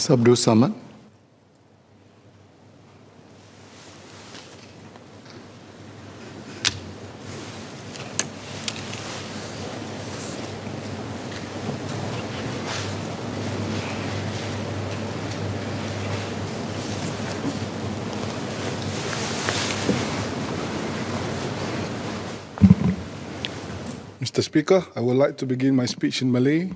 Abdul Samad. Mr. Speaker, I would like to begin my speech in Malay.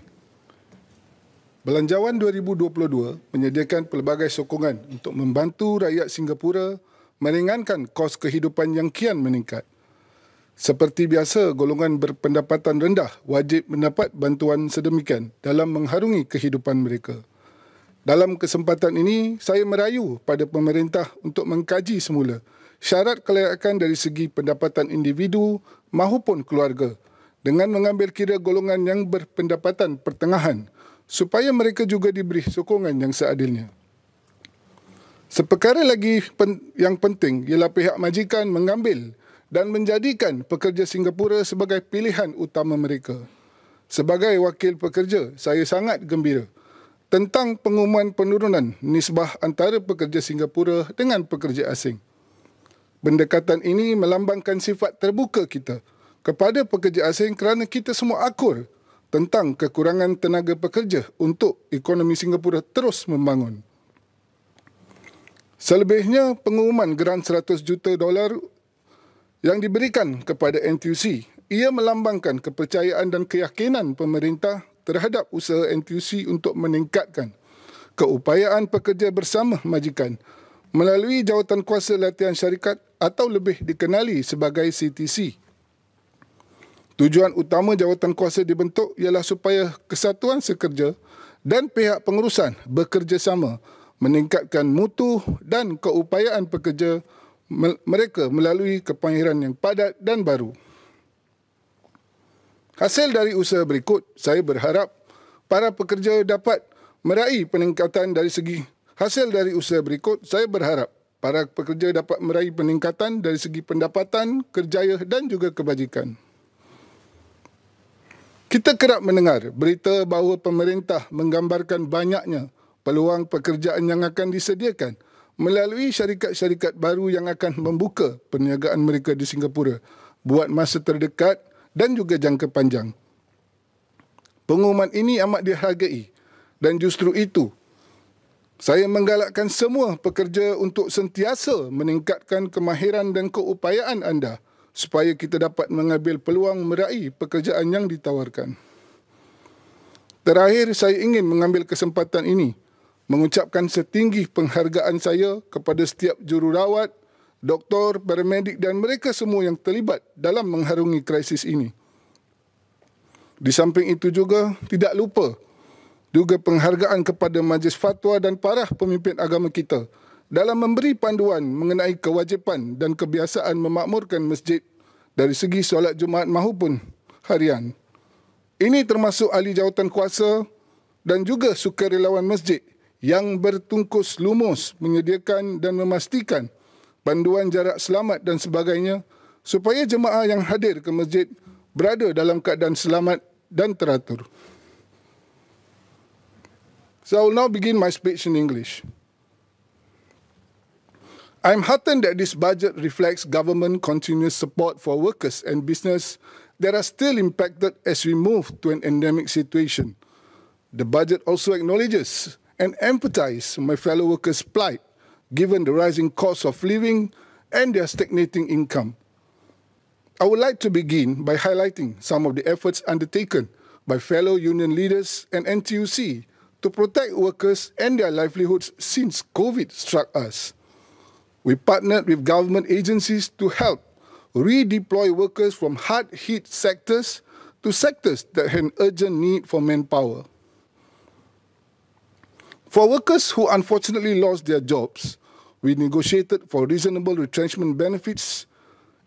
Belanjawan 2022 menyediakan pelbagai sokongan untuk membantu rakyat Singapura meringankan kos kehidupan yang kian meningkat. Seperti biasa, golongan berpendapatan rendah wajib mendapat bantuan sedemikian dalam mengharungi kehidupan mereka. Dalam kesempatan ini, saya merayu pada pemerintah untuk mengkaji semula syarat kelayakan dari segi pendapatan individu maupun keluarga dengan mengambil kira golongan yang berpendapatan pertengahan supaya mereka juga diberi sokongan yang seadilnya. Seperkara lagi yang penting ialah pihak majikan mengambil dan menjadikan pekerja Singapura sebagai pilihan utama mereka. Sebagai wakil pekerja, saya sangat gembira tentang pengumuman penurunan nisbah antara pekerja Singapura dengan pekerja asing. Pendekatan ini melambangkan sifat terbuka kita kepada pekerja asing kerana kita semua akur tentang kekurangan tenaga pekerja untuk ekonomi Singapura terus membangun. Selebihnya, pengumuman geran $100 juta yang diberikan kepada NTUC, ia melambangkan kepercayaan dan keyakinan pemerintah terhadap usaha NTUC untuk meningkatkan keupayaan pekerja bersama majikan melalui Jawatankuasa Latihan Syarikat atau lebih dikenali sebagai CTC. Tujuan utama jawatankuasa dibentuk ialah supaya kesatuan sekerja dan pihak pengurusan bekerjasama meningkatkan mutu dan keupayaan pekerja mereka melalui kemahiran yang padat dan baru. Hasil dari usaha berikut, saya berharap para pekerja dapat meraih peningkatan dari segi pendapatan, kerjaya dan juga kebajikan. Kita kerap mendengar berita bahawa pemerintah menggambarkan banyaknya peluang pekerjaan yang akan disediakan melalui syarikat-syarikat baru yang akan membuka perniagaan mereka di Singapura buat masa terdekat dan juga jangka panjang. Pengumuman ini amat dihargai dan justru itu saya menggalakkan semua pekerja untuk sentiasa meningkatkan kemahiran dan keupayaan anda supaya kita dapat mengambil peluang meraih pekerjaan yang ditawarkan. Terakhir, saya ingin mengambil kesempatan ini mengucapkan setinggi penghargaan saya kepada setiap jururawat, doktor, paramedik dan mereka semua yang terlibat dalam mengharungi krisis ini. Di samping itu juga, tidak lupa juga penghargaan kepada Majlis Fatwa dan para pemimpin agama kita dalam memberi panduan mengenai kewajipan dan kebiasaan memakmurkan masjid dari segi solat Jumaat maupun harian. Ini termasuk ahli jawatankuasa dan juga sukarelawan masjid yang bertungkus lumus menyediakan dan memastikan panduan jarak selamat dan sebagainya supaya jemaah yang hadir ke masjid berada dalam keadaan selamat dan teratur. So I will now begin my speech in English. I'm heartened that this budget reflects government continuous support for workers and business that are still impacted as we move to an endemic situation. The budget also acknowledges and empathizes my fellow workers' plight given the rising cost of living and their stagnating income. I would like to begin by highlighting some of the efforts undertaken by fellow union leaders and NTUC to protect workers and their livelihoods since COVID struck us. We partnered with government agencies to help redeploy workers from hard-hit sectors to sectors that had an urgent need for manpower. For workers who unfortunately lost their jobs, we negotiated for reasonable retrenchment benefits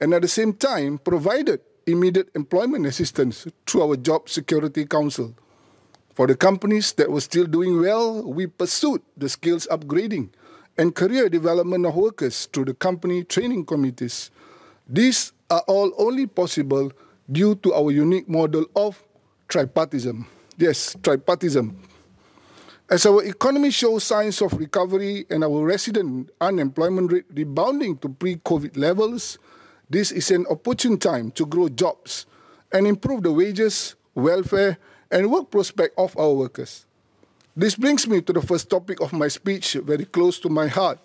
and at the same time provided immediate employment assistance through our Job Security Council. For the companies that were still doing well, we pursued the skills upgrading and career development of workers through the company training committees. These are all only possible due to our unique model of tripartism. Yes, tripartism. As our economy shows signs of recovery and our resident unemployment rate rebounding to pre-COVID levels, this is an opportune time to grow jobs and improve the wages, welfare, and work prospect of our workers. This brings me to the first topic of my speech, very close to my heart,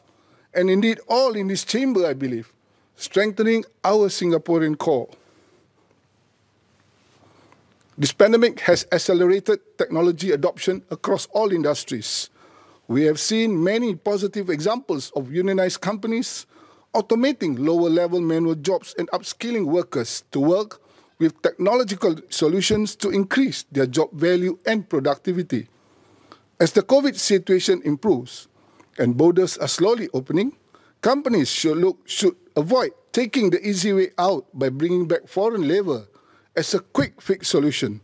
and indeed all in this chamber, I believe, strengthening our Singaporean core. This pandemic has accelerated technology adoption across all industries. We have seen many positive examples of unionized companies automating lower-level manual jobs and upskilling workers to work with technological solutions to increase their job value and productivity. As the COVID situation improves and borders are slowly opening, companies should avoid taking the easy way out by bringing back foreign labor as a quick fix solution.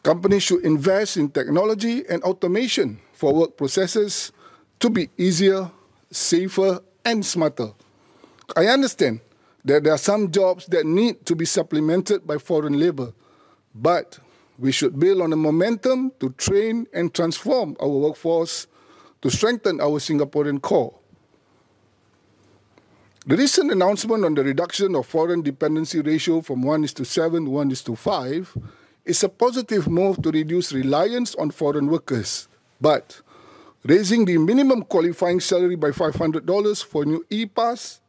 Companies should invest in technology and automation for work processes to be easier, safer, and smarter. I understand that there are some jobs that need to be supplemented by foreign labor, but we should build on the momentum to train and transform our workforce to strengthen our Singaporean core. The recent announcement on the reduction of foreign dependency ratio from 1:7 to 1:5 is a positive move to reduce reliance on foreign workers, but raising the minimum qualifying salary by $500 for new E-Pass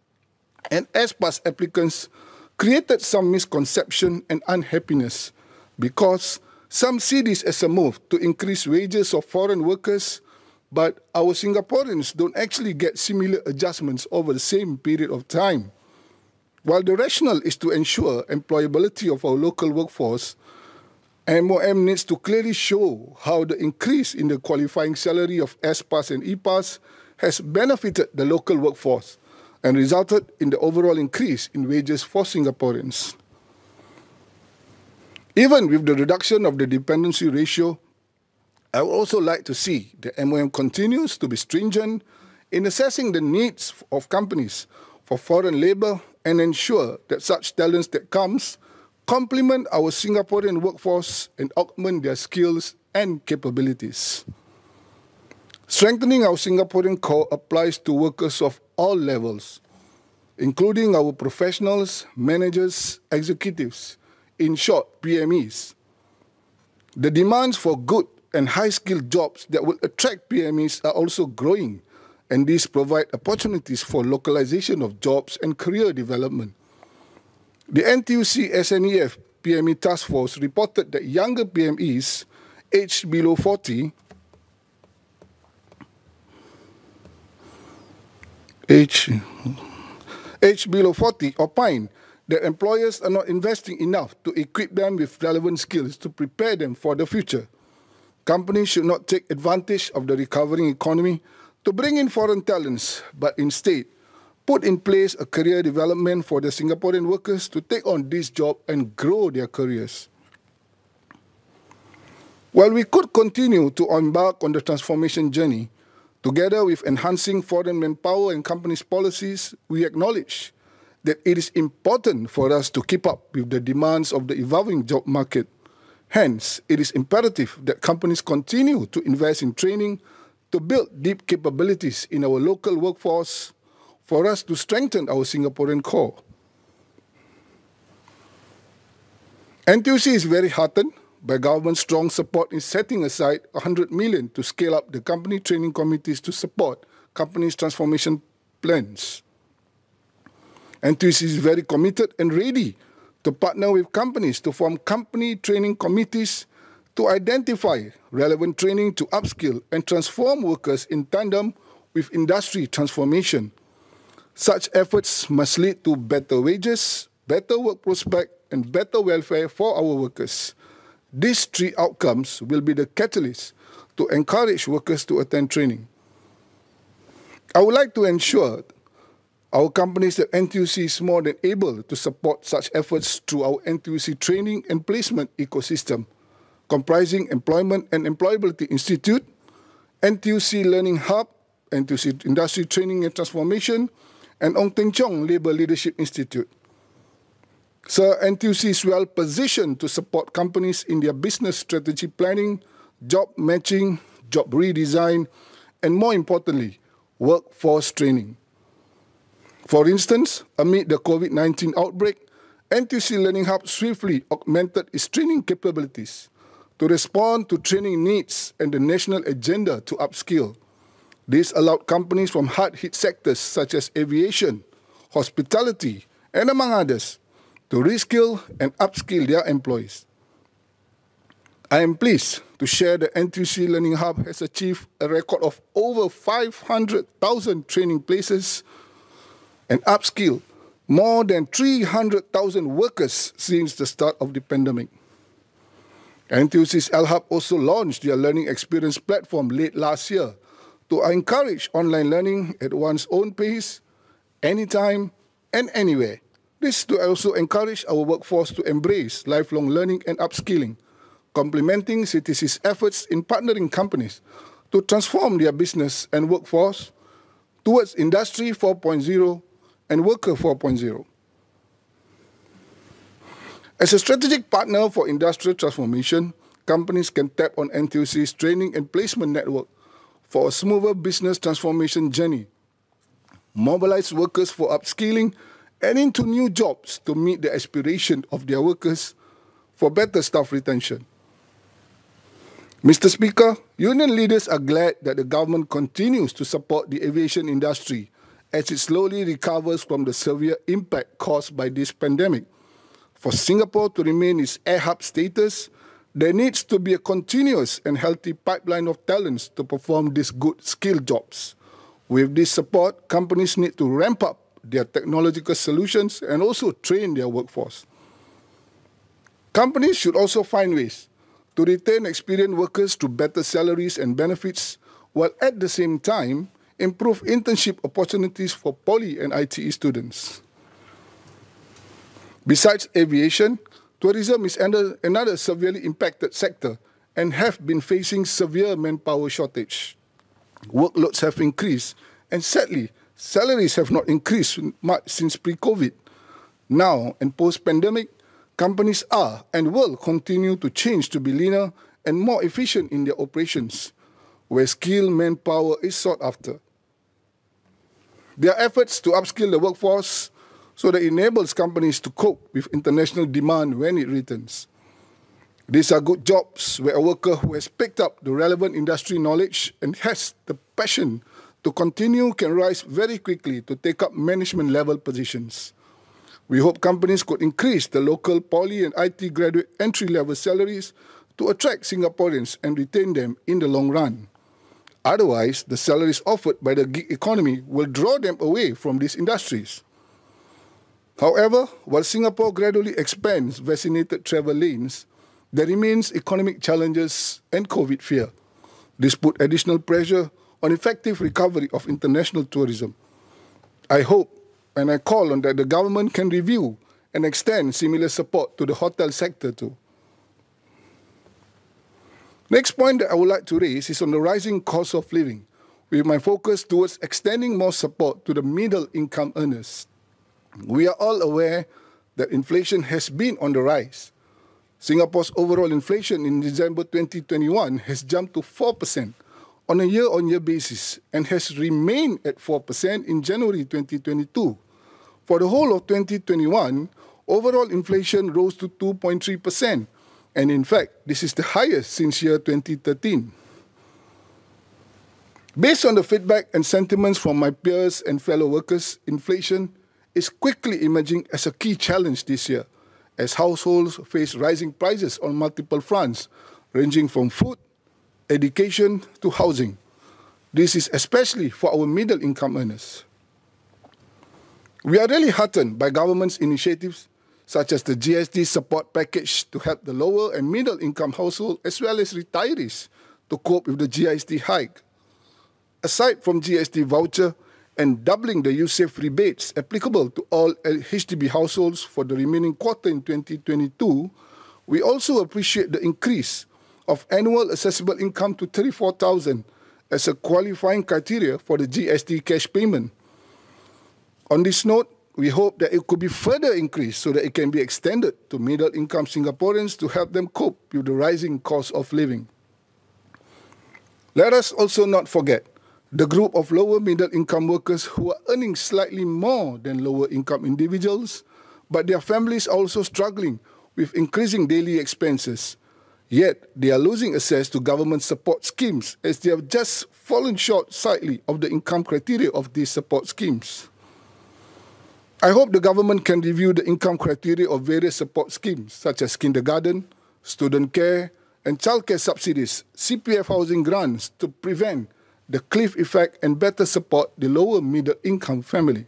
and S-Pass applicants created some misconception and unhappiness because some see this as a move to increase wages of foreign workers, but our Singaporeans don't actually get similar adjustments over the same period of time. While the rationale is to ensure employability of our local workforce, MOM needs to clearly show how the increase in the qualifying salary of S-Pass and E-Pass has benefited the local workforce and resulted in the overall increase in wages for Singaporeans. Even with the reduction of the dependency ratio, I would also like to see the MOM continues to be stringent in assessing the needs of companies for foreign labor and ensure that such talents that comes complement our Singaporean workforce and augment their skills and capabilities. Strengthening our Singaporean core applies to workers of all levels, including our professionals, managers, executives, in short, PMEs. The demands for good and high-skilled jobs that will attract PMEs are also growing, and these provide opportunities for localization of jobs and career development. The NTUC SNEF PME Task Force reported that younger PMEs aged below 40 opine that employers are not investing enough to equip them with relevant skills to prepare them for the future. Companies should not take advantage of the recovering economy to bring in foreign talents, but instead put in place a career development for the Singaporean workers to take on this job and grow their careers. While we could continue to embark on the transformation journey, together with enhancing foreign manpower and companies' policies, we acknowledge that it is important for us to keep up with the demands of the evolving job market. Hence, it is imperative that companies continue to invest in training to build deep capabilities in our local workforce for us to strengthen our Singaporean core. NTUC is very heartened by government's strong support in setting aside 100 million to scale up the company training committees to support companies' transformation plans. NTUC is very committed and ready to partner with companies to form company training committees to identify relevant training to upskill and transform workers in tandem with industry transformation. Such efforts must lead to better wages, better work prospect, and better welfare for our workers. These three outcomes will be the catalyst to encourage workers to attend training. I would like to ensure our companies that NTUC is more than able to support such efforts through our NTUC training and placement ecosystem, comprising Employment and Employability Institute, NTUC Learning Hub, NTUC Industry Training and Transformation, and Ong Teng Cheong Labour Leadership Institute. Sir, NTUC is well positioned to support companies in their business strategy planning, job matching, job redesign, and more importantly, workforce training. For instance, amid the COVID-19 outbreak, NTUC Learning Hub swiftly augmented its training capabilities to respond to training needs and the national agenda to upskill. This allowed companies from hard-hit sectors such as aviation, hospitality, and among others, to reskill and upskill their employees. I am pleased to share that NTUC Learning Hub has achieved a record of over 500,000 training places and upskilled more than 300,000 workers since the start of the pandemic. NTUC's L-Hub also launched their learning experience platform late last year to encourage online learning at one's own pace, anytime and anywhere. This to also encourage our workforce to embrace lifelong learning and upskilling, complementing CTC's efforts in partnering companies to transform their business and workforce towards Industry 4.0 and Worker 4.0. As a strategic partner for industrial transformation, companies can tap on NTUC's training and placement network for a smoother business transformation journey, mobilize workers for upskilling and into new jobs to meet the aspiration of their workers for better staff retention. Mr. Speaker, union leaders are glad that the government continues to support the aviation industry as it slowly recovers from the severe impact caused by this pandemic. For Singapore to remain its air hub status, there needs to be a continuous and healthy pipeline of talents to perform these good skilled jobs. With this support, companies need to ramp up their technological solutions and also train their workforce. Companies should also find ways to retain experienced workers through better salaries and benefits, while at the same time improve internship opportunities for poly and ITE students. Besides aviation, tourism is another severely impacted sector and have been facing severe manpower shortage. Workloads have increased and sadly, salaries have not increased much since pre-COVID. Now and post-pandemic, companies are and will continue to change to be leaner and more efficient in their operations, where skilled manpower is sought after. Their efforts to upskill the workforce so that it enables companies to cope with international demand when it returns. These are good jobs where a worker who has picked up the relevant industry knowledge and has the passion to continue can rise very quickly to take up management level positions. We hope companies could increase the local poly and IT graduate entry-level salaries to attract Singaporeans and retain them in the long run. Otherwise, the salaries offered by the gig economy will draw them away from these industries. However, while Singapore gradually expands vaccinated travel lanes, there remains economic challenges and COVID fear. This put additional pressure on effective recovery of international tourism. I hope and I call on that the government can review and extend similar support to the hotel sector too. Next point that I would like to raise is on the rising cost of living, with my focus towards extending more support to the middle income earners. We are all aware that inflation has been on the rise. Singapore's overall inflation in December 2021 has jumped to 4% on a year-on-year basis and has remained at 4% in January 2022. For the whole of 2021, overall inflation rose to 2.3%, and in fact, this is the highest since year 2013. Based on the feedback and sentiments from my peers and fellow workers, inflation is quickly emerging as a key challenge this year, as households face rising prices on multiple fronts, ranging from food, education to housing. This is especially for our middle-income earners. We are really heartened by government's initiatives, such as the GST support package to help the lower and middle-income household as well as retirees to cope with the GST hike. Aside from GST voucher and doubling the USAF rebates applicable to all HDB households for the remaining quarter in 2022, we also appreciate the increase of annual accessible income to 34,000 as a qualifying criteria for the GST cash payment. On this note, we hope that it could be further increased so that it can be extended to middle-income Singaporeans to help them cope with the rising cost of living. Let us also not forget the group of lower middle income workers who are earning slightly more than lower income individuals, but their families are also struggling with increasing daily expenses. Yet, they are losing access to government support schemes as they have just fallen short slightly of the income criteria of these support schemes. I hope the government can review the income criteria of various support schemes such as kindergarten, student care, and childcare subsidies, CPF housing grants to prevent the cliff effect and better support the lower middle income family.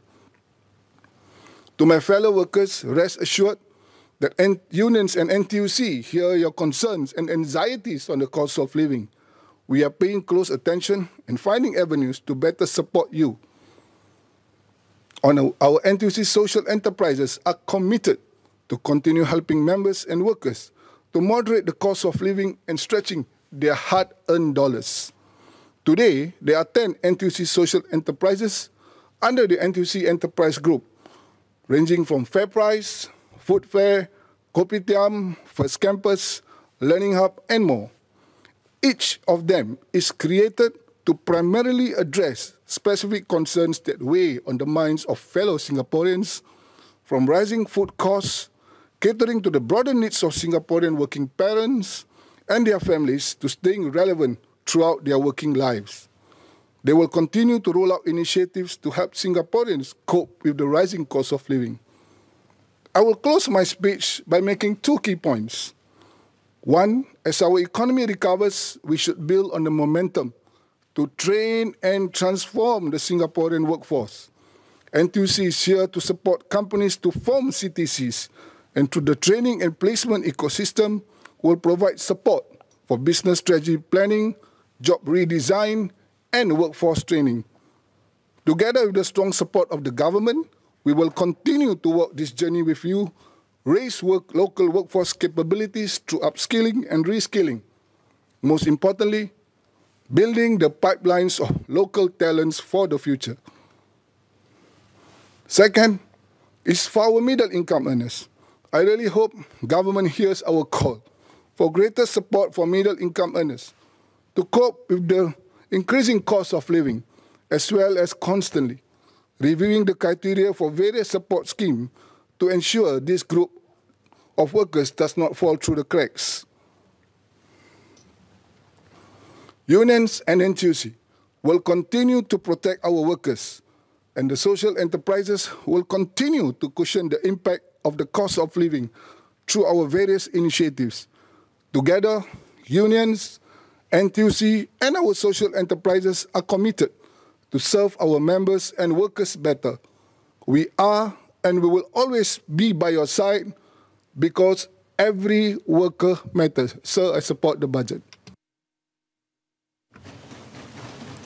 To my fellow workers, rest assured that unions and NTUC hear your concerns and anxieties on the cost of living. We are paying close attention and finding avenues to better support you. Our NTUC social enterprises are committed to continue helping members and workers to moderate the cost of living and stretching their hard-earned dollars. Today, there are 10 NTUC social enterprises under the NTUC Enterprise Group, ranging from Fair Price, Food Fair, Kopitiam, First Campus, Learning Hub, and more. Each of them is created to primarily address specific concerns that weigh on the minds of fellow Singaporeans, from rising food costs, catering to the broader needs of Singaporean working parents and their families, to staying relevant throughout their working lives. They will continue to roll out initiatives to help Singaporeans cope with the rising cost of living. I will close my speech by making two key points. One, as our economy recovers, we should build on the momentum to train and transform the Singaporean workforce. NTUC is here to support companies to form CTCs, and through the training and placement ecosystem, will provide support for business strategy planning, job redesign, and workforce training. Together with the strong support of the government, we will continue to walk this journey with you, raise local workforce capabilities through upskilling and reskilling. Most importantly, building the pipelines of local talents for the future. Second is for our middle income earners. I really hope government hears our call for greater support for middle income earners to cope with the increasing cost of living, as well as constantly reviewing the criteria for various support schemes to ensure this group of workers does not fall through the cracks. Unions and NTUC will continue to protect our workers, and the social enterprises will continue to cushion the impact of the cost of living through our various initiatives. Together, unions, NTUC, and our social enterprises are committed to serve our members and workers better. We are and we will always be by your side because every worker matters. Sir, I support the budget.